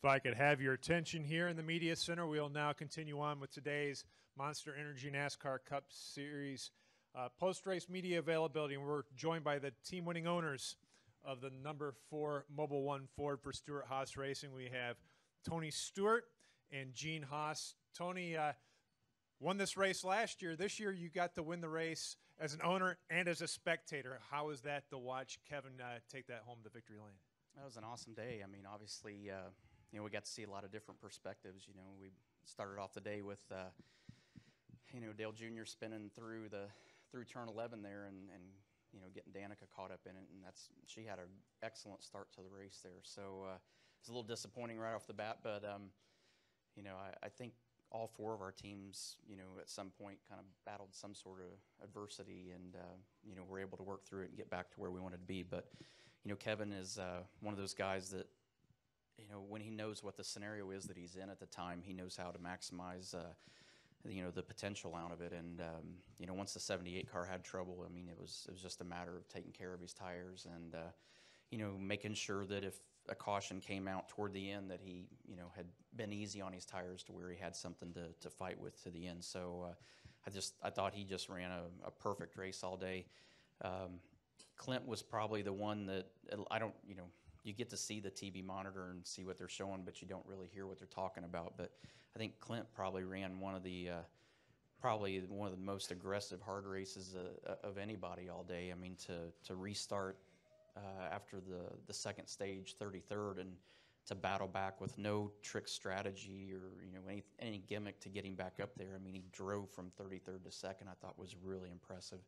If I could have your attention here in the Media Center, we'll now continue on with today's Monster Energy NASCAR Cup Series post-race media availability. And we're joined by the team-winning owners of the number 4 Mobil 1 Ford for Stewart Haas Racing. We have Tony Stewart and Gene Haas. Tony won this race last year. This year you got to win the race as an owner and as a spectator. How was that to watch Kevin take that home to victory lane? That was an awesome day. I mean, obviously, you know, we got to see a lot of different perspectives. You know, we started off the day with, you know, Dale Jr. spinning through turn 11 there, and you know, getting Danica caught up in it, and she had an excellent start to the race there. So it's a little disappointing right off the bat, but you know, I think all 4 of our teams, you know, at some point kind of battled some sort of adversity, and you know, were able to work through it and get back to where we wanted to be. But you know, Kevin is one of those guys that, you know, when he knows what the scenario is that he's in at the time, he knows how to maximize, you know, the potential out of it. And you know, once the 78 car had trouble, I mean, it was just a matter of taking care of his tires and you know, making sure that if a caution came out toward the end, that he, you know, had been easy on his tires to where he had something to fight with to the end. So I thought he just ran a perfect race all day. Clint was probably the one that you know, you get to see the TV monitor and see what they're showing, but you don't really hear what they're talking about. But I think Clint probably ran one of the most aggressive hard races of anybody all day. I mean, to restart after the second stage, 33rd, and to battle back with no trick strategy or, you know, any gimmick to get him back up there. I mean, he drove from 33rd to second. I thought was really impressive.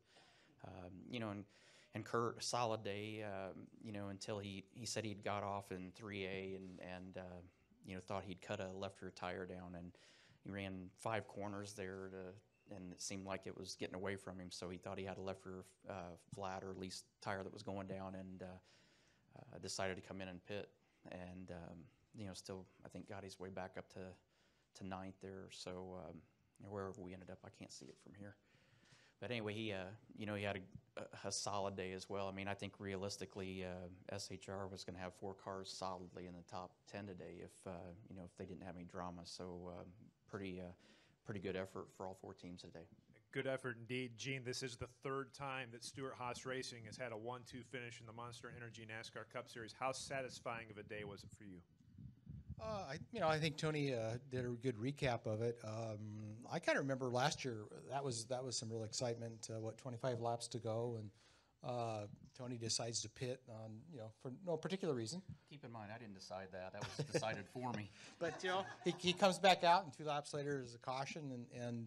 You know, and Kurt, a solid day, you know, until he said he'd got off in 3A and you know, thought he'd cut a left rear tire down, and he ran 5 corners there and it seemed like it was getting away from him, so he thought he had a left rear flat, or at least tire that was going down, and decided to come in and pit, and you know, still I think got his way back up to 9th there. So you know, wherever we ended up, I can't see it from here. But anyway, he you know, he had a solid day as well. I mean, I think realistically, SHR was going to have 4 cars solidly in the top 10 today if you know, if they didn't have any drama. So pretty good effort for all 4 teams today. Good effort indeed. Gene, this is the 3rd time that Stewart Haas Racing has had a 1-2 finish in the Monster Energy NASCAR Cup Series. How satisfying of a day was it for you? I think Tony did a good recap of it. I kind of remember last year that was some real excitement. 25 laps to go, and Tony decides to pit on, you know, for no particular reason. Keep in mind, I didn't decide that. That was decided for me. But you know, he comes back out, and 2 laps later is a caution, and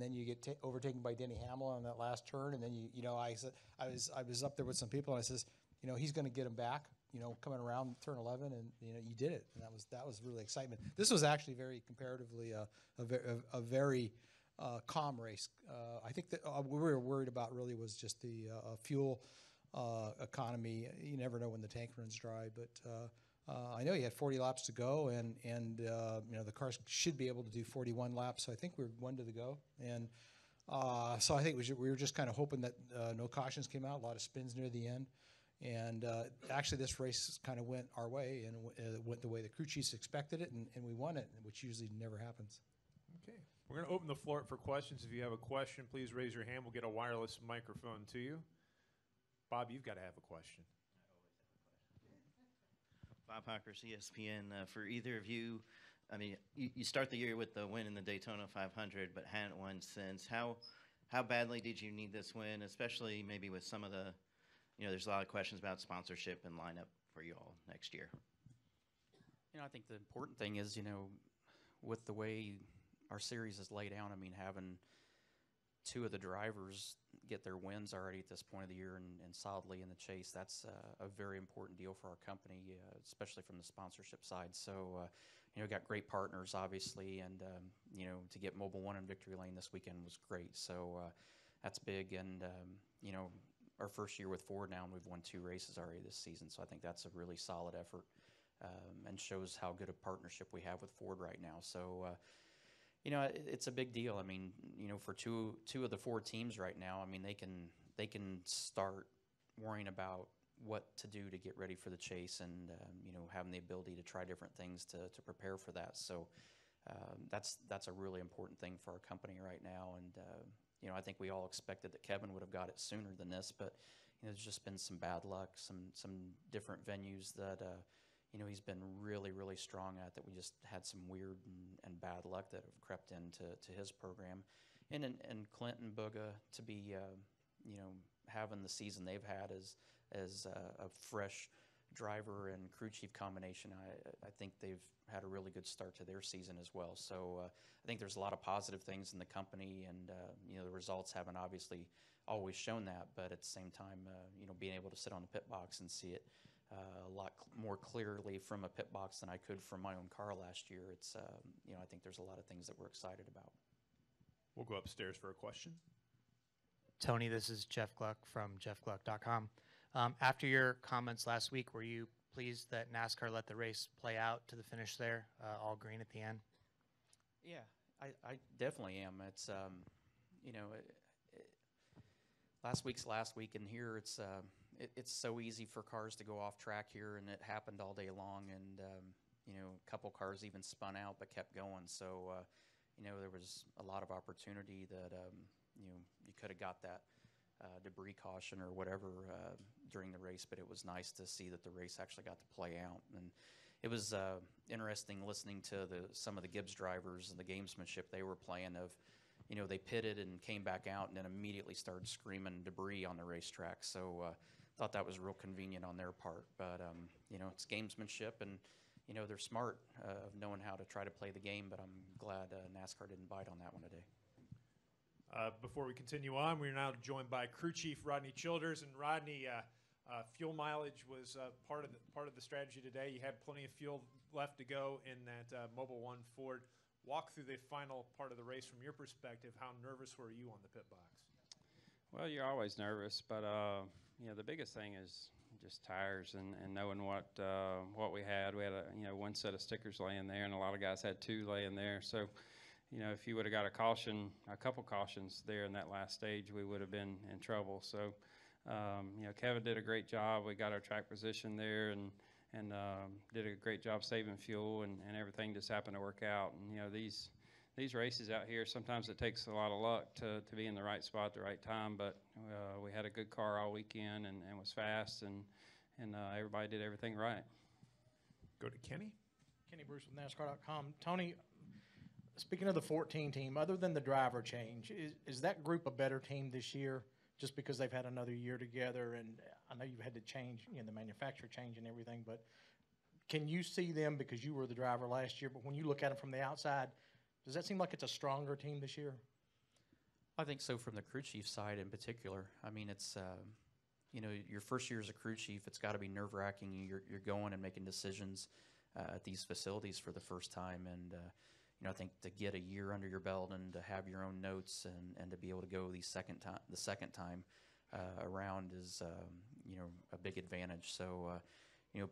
then you get overtaken by Denny Hamlin on that last turn, and then you know, I was up there with some people, and I says, you know, he's going to get him back, you know, coming around turn 11, and you know, you did it, and that was really excitement. This was actually very comparatively a very calm race. I think that what we were worried about really was just the fuel economy. You never know when the tank runs dry, but I know he had 40 laps to go, and you know, the cars should be able to do 41 laps. So I think we're 1 to the go, and so I think we were just kind of hoping that no cautions came out. A lot of spins near the end. And actually, this race kind of went our way, and it went the way the crew chiefs expected it, and we won it, which usually never happens. Okay. We're going to open the floor up for questions. If you have a question, please raise your hand. We'll get a wireless microphone to you. Bob, you've got to have a question. Bob Hockers, ESPN. For either of you, I mean, you start the year with the win in the Daytona 500, but hadn't won since. How badly did you need this win, especially maybe with some of the, you know, there's a lot of questions about sponsorship and lineup for you all next year. You know, I think the important thing is, you know, with the way our series is laid out, I mean, having 2 of the drivers get their wins already at this point of the year and solidly in the chase, that's a very important deal for our company, especially from the sponsorship side. So, you know, got great partners, obviously, and, you know, to get Mobil 1 in victory lane this weekend was great. So that's big, and, you know, our first year with Ford now, and we've won 2 races already this season. So I think that's a really solid effort, and shows how good a partnership we have with Ford right now. So, you know, it's a big deal. I mean, you know, for two of the 4 teams right now, I mean, they can start worrying about what to do to get ready for the chase, and having the ability to try different things to prepare for that. So that's a really important thing for our company right now. And I think we all expected that Kevin would have got it sooner than this, but there's just been some bad luck, some different venues that he's been really, really strong at, that we just had some weird and bad luck that have crept into his program. And Clint and Booga to be having the season they've had as a fresh driver and crew chief combination, I think they've had a really good start to their season as well. So I think there's a lot of positive things in the company, and the results haven't obviously always shown that, but at the same time, being able to sit on the pit box and see it a lot more clearly from a pit box than I could from my own car last year, it's I think there's a lot of things that we're excited about. We'll go upstairs for a question. Tony, this is Jeff Gluck from jeffgluck.com. After your comments last week, were you pleased that NASCAR let the race play out to the finish there, all green at the end? Yeah, I definitely am. It's last week's last week, and here it's so easy for cars to go off track here, and it happened all day long, and a couple cars even spun out but kept going. So there was a lot of opportunity that you could have got that debris caution or whatever during the race, but it was nice to see that the race actually got to play out. And it was interesting listening to some of the Gibbs drivers and the gamesmanship they were playing of, they pitted and came back out and then immediately started screaming debris on the racetrack. So thought that was real convenient on their part. But, it's gamesmanship, and, they're smart of knowing how to try to play the game, but I'm glad NASCAR didn't bite on that one today. Before we continue on, we're now joined by Crew Chief Rodney Childers. And Rodney, fuel mileage was part of the strategy today. You had plenty of fuel left to go in that Mobil 1 Ford. Walk through the final part of the race from your perspective. How nervous were you on the pit box? Well, you're always nervous, but the biggest thing is just tires and knowing what we had. We had one set of stickers laying there, and a lot of guys had two laying there. So, if you would have got a couple cautions there in that last stage, we would have been in trouble. So, Kevin did a great job. We got our track position there and did a great job saving fuel, and everything just happened to work out. And these races out here, sometimes it takes a lot of luck to be in the right spot at the right time. But we had a good car all weekend and was fast, and everybody did everything right. Go to Kenny. Kenny Bruce with NASCAR.com. Tony, speaking of the 14 team, other than the driver change, is that group a better team this year just because they've had another year together? And I know you've had to change, the manufacturer change and everything, but can you see them, because you were the driver last year, but when you look at them from the outside, does that seem like it's a stronger team this year? I think so, from the crew chief side in particular. I mean, it's, your first year as a crew chief, it's got to be nerve-wracking. You're going and making decisions at these facilities for the first time, and I think to get a year under your belt and to have your own notes and to be able to go the second time around is a big advantage. So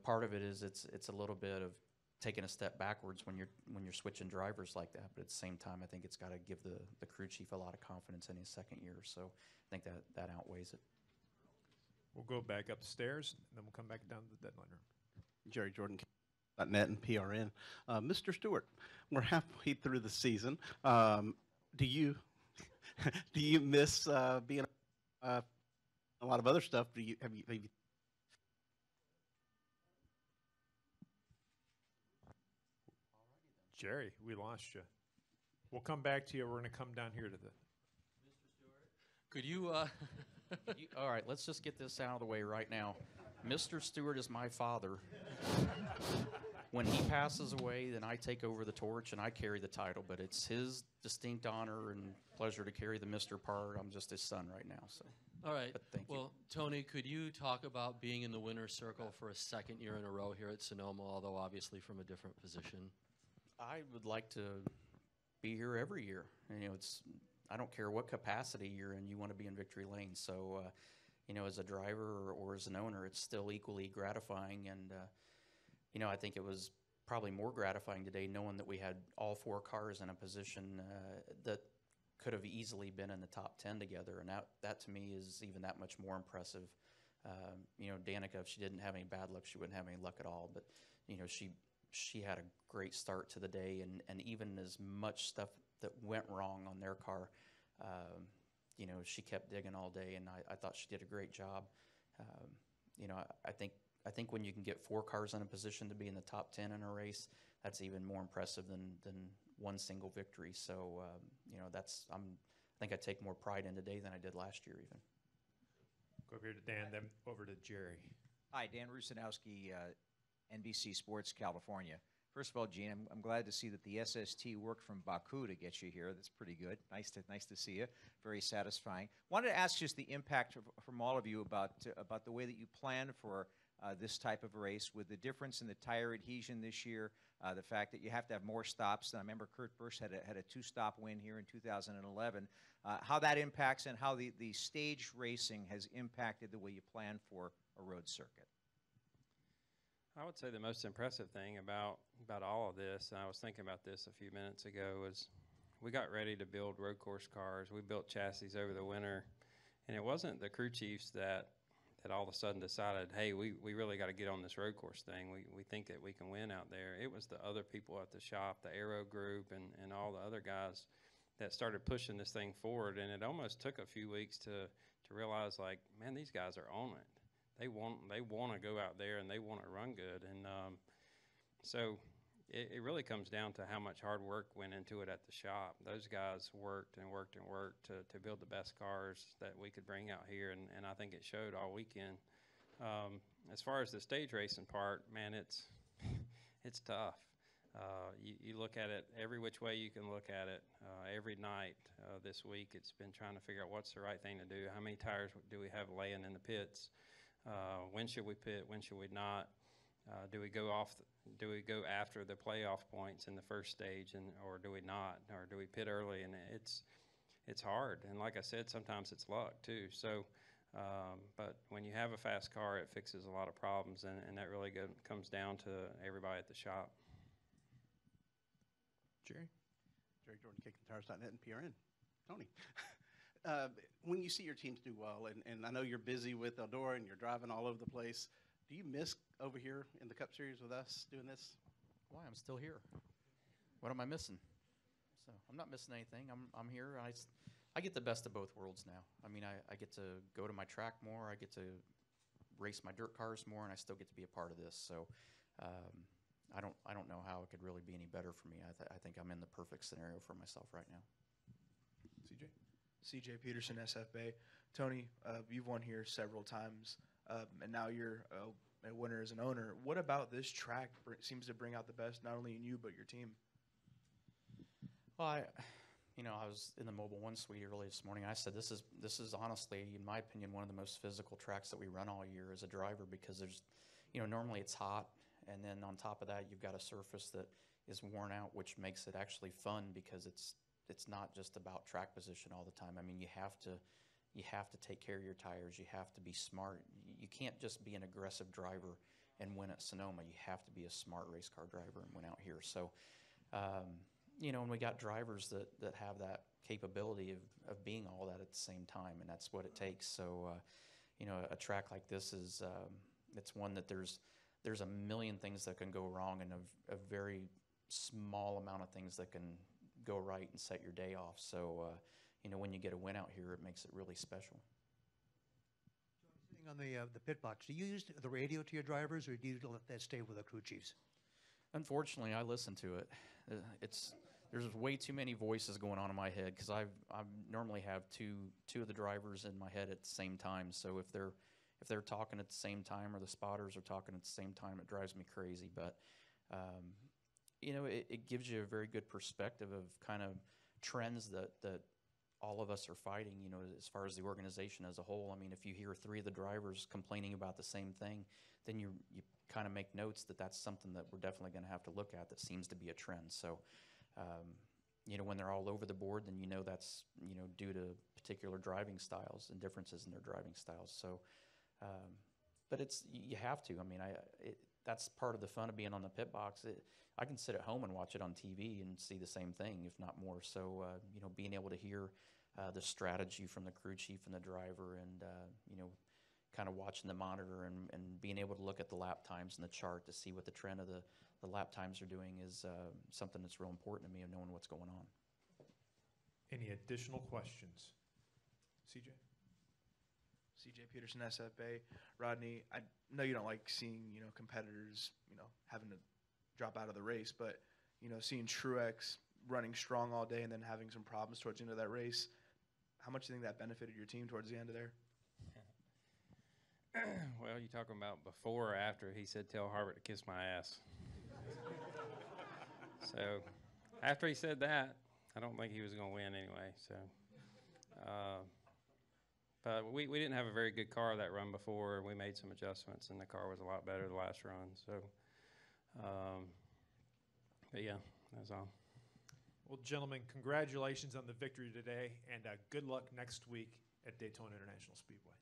part of it is it's a little bit of taking a step backwards when you're switching drivers like that, but at the same time, I think it's got to give the crew chief a lot of confidence in his second year. So I think that outweighs it. We'll go back upstairs, and then we'll come back down to the deadline room. Jerry Jordan, .net and PRN. Mr. Stewart, we're halfway through the season. Do you miss being a lot of other stuff? Have you Jerry, we lost you. We'll come back to you. We're going to come down here to the. Mr. Stewart, could you? All right, let's just get this out of the way right now. Mr. Stewart is my father. When he passes away, then I take over the torch and I carry the title, but it's his distinct honor and pleasure to carry the Mr. part. I'm just his son right now. So. All right. But thank you. Well, Tony, could you talk about being in the winner's circle for a second year in a row here at Sonoma, although obviously from a different position? I would like to be here every year. And, I don't care what capacity you're in, you want to be in victory lane. So, as a driver or as an owner, it's still equally gratifying. And, I think it was probably more gratifying today knowing that we had all four cars in a position that could have easily been in the top 10 together. And that to me is even that much more impressive You know, Danica, if she didn't have any bad luck, she wouldn't have any luck at all. But, you know, she had a great start to the day, and even as much stuff that went wrong on their car, you know, she kept digging all day, and I thought she did a great job. You know, I think when you can get 4 cars in a position to be in the top 10 in a race, that's even more impressive than one single victory. So, you know, I think I take more pride in today than I did last year even. Go over here to Dan, then over to Jerry. Hi, Dan Rusanowski, NBC Sports, California. First of all, Gene, I'm glad to see that the SST worked from Baku to get you here. That's pretty good. Nice to see you. Very satisfying. Wanted to ask just the impact from all of you about the way that you plan for this type of race, with the difference in the tire adhesion this year, the fact that you have to have more stops. And I remember Kurt Busch had a 2-stop win here in 2011. How that impacts and how the stage racing has impacted the way you plan for a road circuit. I would say the most impressive thing about all of this, and I was thinking about this a few minutes ago, was we got ready to build road course cars. We built chassis over the winter, and it wasn't the crew chiefs that all of a sudden decided, hey, we really got to get on this road course thing. We think that we can win out there. It was the other people at the shop, the Aero group, and all the other guys that started pushing this thing forward, and it almost took a few weeks to realize, like, man, these guys are on it. They want to go out there and they want to run good, and so it really comes down to how much hard work went into it at the shop. Those guys worked and worked and worked to build the best cars that we could bring out here, and I think it showed all weekend. As far as the stage racing part, man, it's tough. You look at it every which way you can look at it. Every night this week, it's been trying to figure out what's the right thing to do. How many tires do we have laying in the pits? When should we pit? When should we not? Do we go after the playoff points in the first stage, or do we not? Or do we pit early? And it's hard. And like I said, sometimes it's luck too. So, but when you have a fast car, it fixes a lot of problems, and that really comes down to everybody at the shop. Jerry? Jerry Jordan, KickTheTires.net and PRN. Tony. When you see your teams do well, and I know you're busy with Eldora and you're driving all over the place, do you miss over here in the Cup Series with us doing this? Why? I'm still here. What am I missing? So I'm not missing anything. I'm here. I get the best of both worlds now. I mean, I get to go to my track more. I get to race my dirt cars more, and I still get to be a part of this. So I don't know how it could really be any better for me. I think I'm in the perfect scenario for myself right now. CJ? CJ Peterson, SFBay. Tony, you've won here several times, and now you're a winner as an owner. What about this track seems to bring out the best, not only in you, but your team? Well, I was in the Mobile One suite early this morning. I said this is honestly, in my opinion, one of the most physical tracks that we run all year as a driver, because there's, normally it's hot, and then on top of that, you've got a surface that is worn out, which makes it actually fun, because it's not just about track position all the time. I mean, you have to take care of your tires. You have to be smart. You can't just be an aggressive driver and win at Sonoma. You have to be a smart race car driver and win out here. So, and we got drivers that have that capability of being all that at the same time, and that's what it takes. So, a track like this is it's one that there's a million things that can go wrong, and a very small amount of things that can go right and set your day off. So, when you get a win out here, it makes it really special. Sitting on the pit box, do you use the radio to your drivers, or do you let that stay with the crew chiefs? Unfortunately, I listen to it. There's way too many voices going on in my head, because I normally have two of the drivers in my head at the same time. So if they're talking at the same time, or the spotters are talking at the same time, it drives me crazy. But it gives you a very good perspective of kind of trends that all of us are fighting, as far as the organization as a whole. I mean, if you hear 3 of the drivers complaining about the same thing, then you kind of make notes that that's something that we're definitely going to have to look at, that seems to be a trend. So, when they're all over the board, then that's, due to particular driving styles and differences in their driving styles. So, but you have to. I mean, that's part of the fun of being on the pit box. I can sit at home and watch it on TV and see the same thing, if not more. So, being able to hear the strategy from the crew chief and the driver, and, kind of watching the monitor and being able to look at the lap times and the chart to see what the trend of the lap times are doing is something that's real important to me, of knowing what's going on. Any additional questions? CJ? CJ Peterson, SFA. Rodney, I know you don't like seeing, competitors, having to drop out of the race, but, seeing Truex running strong all day and then having some problems towards the end of that race, how much do you think that benefited your team towards the end of there? Well, you talking about before or after? He said, "Tell Harbert to kiss my ass." So after he said that, I don't think he was going to win anyway. So, but we didn't have a very good car that run before. We made some adjustments, and the car was a lot better the last run. So, but yeah, that's all. Well, gentlemen, congratulations on the victory today, and good luck next week at Daytona International Speedway.